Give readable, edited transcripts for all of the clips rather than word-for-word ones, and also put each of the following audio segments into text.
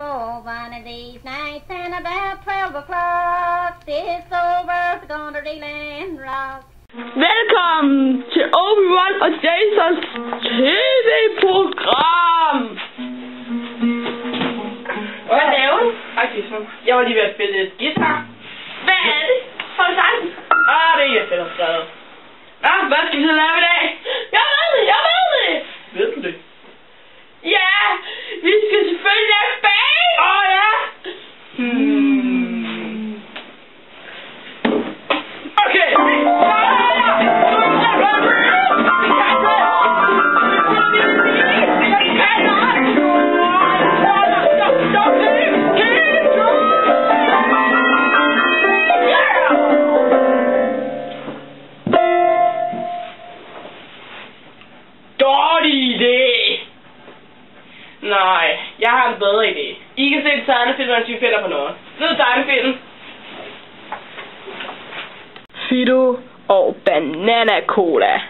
Oh, one of these nights and about 12 o'clock, this old world's gonna reel and rock. Velkommen til Obi-Wan og Jasons TV-program. Hvad laver du? Hej Jason. Jeg var lige ved at spille et guitar. Hvad er det? Har du sagt? Det er jeg selv har skrevet. Hvad skal vi så lave i dag? Jeg ved det! Ved du det? Ja, vi skal selvfølgelig lave bag! Ja! Okay! Dårlig idé! Nej, jeg har en bedre idé. I kan se et tegnefilm, mens vi finder på noget. Ned tegnefilm. Fido og Banana Cola.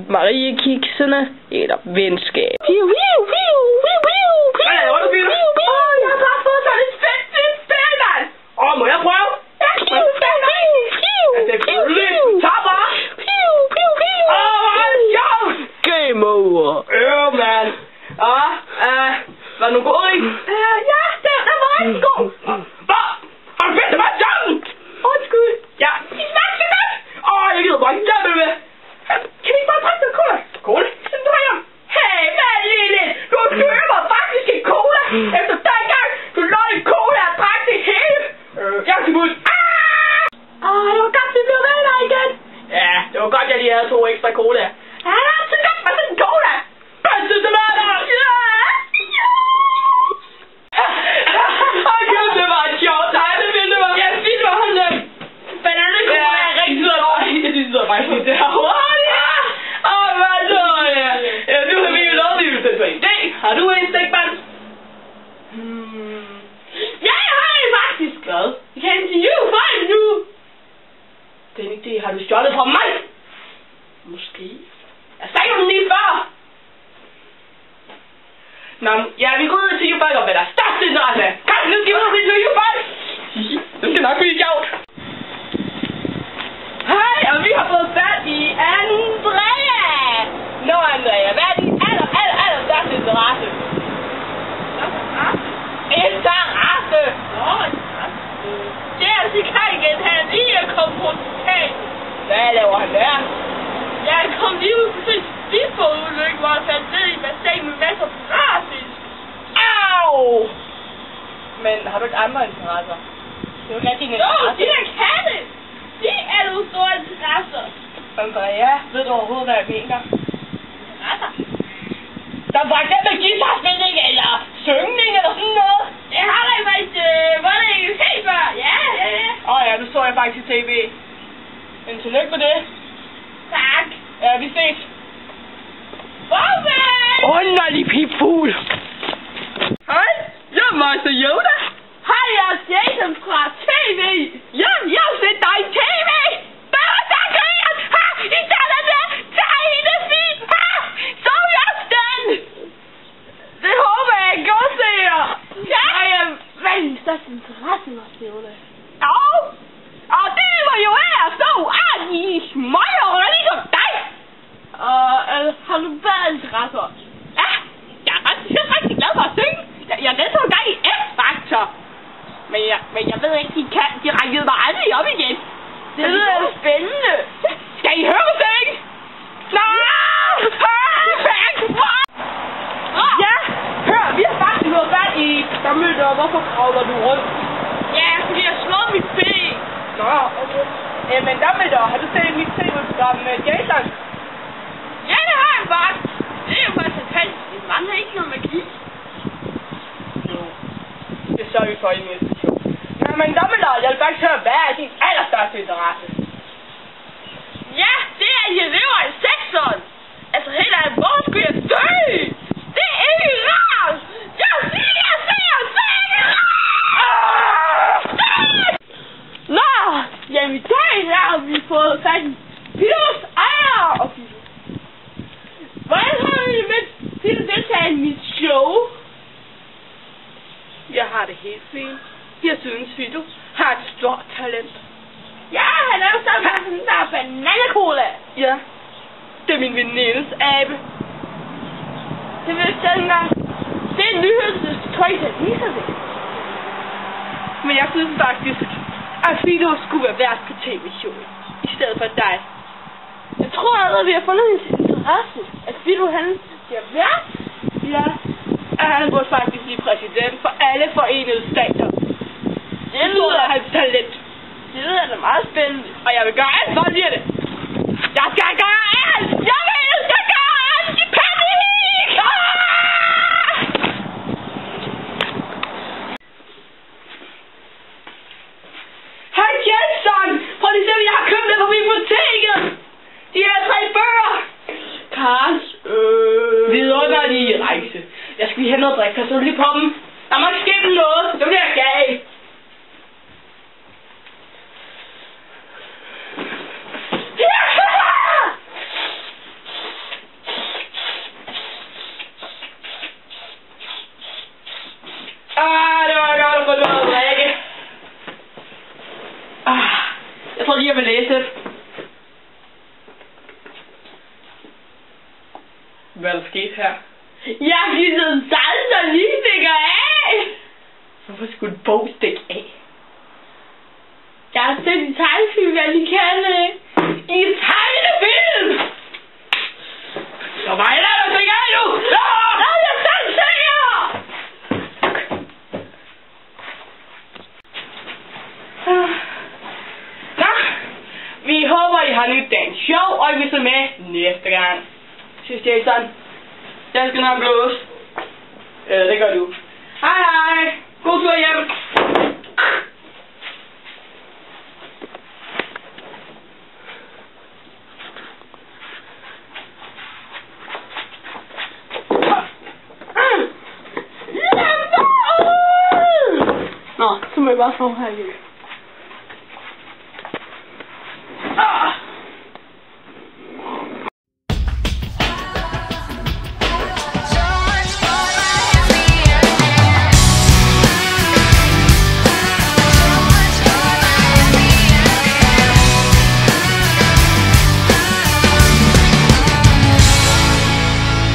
Marie Kiksene eller venskab. Hvad laver du, Fido? Jeg har bare fået sådan et fedt spil, mand! Må jeg prøve? Ja, Selvfølgelig. Tag bare. Game over. Man. Var du god, ikke? Ja, der var en god. Hvad? Har du fedt, det var sammen? Undskyld. Ja. I smager så godt. Jeg gider bare ikke hjælpe med. Kan vi ikke bare drikke noget cola? Cola? Den drikker. Hey, hvad lille? Du køber faktisk en cola. Efter dengang, du lå en cola og drak det hele. Jeg skal ud. Det var godt, vi blev venner igen. Ja, det var godt, jeg lige havde 2 ekstra cola. Ja, det er så godt med sådan en cola. Bedste til mig, der. Det var et sjovt tegnefilm, det var. Ja, fint var han dem. Banana cola er rigtig dårlig. Det sidder faktisk lidt derovre. Hvad så? Ja, nu har vi jo lovet, at vi vil sætte på en idé. Har du en stikband? Ja, jeg har en faktisk. Hvad? Vi kan interviewe folk nu. Den idé har du stjålet fra mig. Måske. Jeg sagde den lige før. Nå, ja, vi går ud og interviewe folk om, hvad der er største interesse. Kom, nu skal vi ud og interviewe folk. Det skal nok blive sjovt. Hej, og vi har fået fat i Andrea. Nå, Andrea, hvad er din aller største interesse? Interesse? Det er altså igen, han lige er kommet på hospitalet. Hvad laver han der? Jeg kom lige ud til en speedbådulykke, hvor jeg faldt ned i en bassin med masser af brasis. Au! Men har du ikke andre interesser? Det er jo rigtig en interesse. De der katte! De er nogle store interesser. Andrea, ved du overhovedet, hvad jeg mener? Interesser? Der var det med guitarspilning eller syngning eller sådan noget. Jeg har da faktisk været i UK før. Ja. Ja, nu så jeg faktisk i tv. Men tillykke med det. Tak. Ja, vi ses. Farvel! Underlig pipfugl. Hej, jeg er Meister Yoda. Hej, jeg er Jason fra TV. Ja, jeg har set dig i tv. Hvad var så gørt? I taler med tegnefilm. Så er jeg stand. Det håber jeg ikke godt ser. Ja. Hvad er din største interesse, Meister Yoda? Og det var jo af at stå i smøger ligesom dig. Har du været interesser? Ja, jeg er rigtig glad for at synge. Jeg deltog en gang i X-Factor. Men jeg ved ikke, de rækkede mig aldrig op igen. Det lyder spændende. Skal I høre mig synge? Ja, hør, vi har faktisk noget fat i Damøder. Hvorfor kravler du rundt? Ja, fordi jeg slår mit ben. Okay. Men Damøder, har du set mit tv-program med Jason? Ja, det har jeg faktisk. Det er jo faktisk fantastisk. Det mangler ikke noget magi. Jo, det sørger vi for i næste show. Men Damøder, jeg vil faktisk høre, hvad er din allerstørste interesse? Ja, det er at jeg lever i sekseren. Altså helt ærligt, hvor skulle jeg dø? Det er ikke rart. Jeg siger, Nå, jamen i dag har vi fået fat i Fidos ejer og Fido. Hvordan har vi det med Fido deltager i mit show? har det helt fint. Jeg synes, Fido har et stort talent. Ja, han er jo sammen med sådan der bananacola. Ja, det er min venindes abe. Det vil jeg ikke engang. Det er en nyhed, tror jeg, at viser det. Men jeg synes faktisk, at Fido skulle være vært på tv-showet, i stedet for dig. Jeg tror allerede, vi har fundet hendes interesse. At Fido, han bliver vært. Ja, at han burde faktisk blive præsident for alle forenede stater. Det lyder hans talent. Det lyder da meget spændende. Og jeg vil gøre alt for at blive det. Jeg skal gøre alt! Jeg skal gøre alt i panik! Hej Jensen! Prøv lige at se, hvad jeg har købt ned på biblioteket! De her 3 bøger! Karls vidunderlige rejse. Jeg skal lige have noget drik. Pas lige på dem. Der må ikke ske noget. Så bliver jeg gal. Det var godt at få noget at drikke. Jeg tror lige, jeg vil læse det. Hvad er der sket her? Jeg givet salsa lige stikker af. Hvorfor skulle et bog stikke af? Jeg har set en tegnefilm, jeg lige kan det. I en tegnefilm! Så var jeg der, der stikker af nu! Nej, jeg selv sikker! Nå, vi håber, I har nyt dagens show, og I vil se med næste gang. Synes Jason, jeg skal nok blåse. Det gør du. Hej hej! God tur hjem! Nå, så må jeg bare få her igen.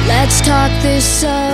Let's talk this up.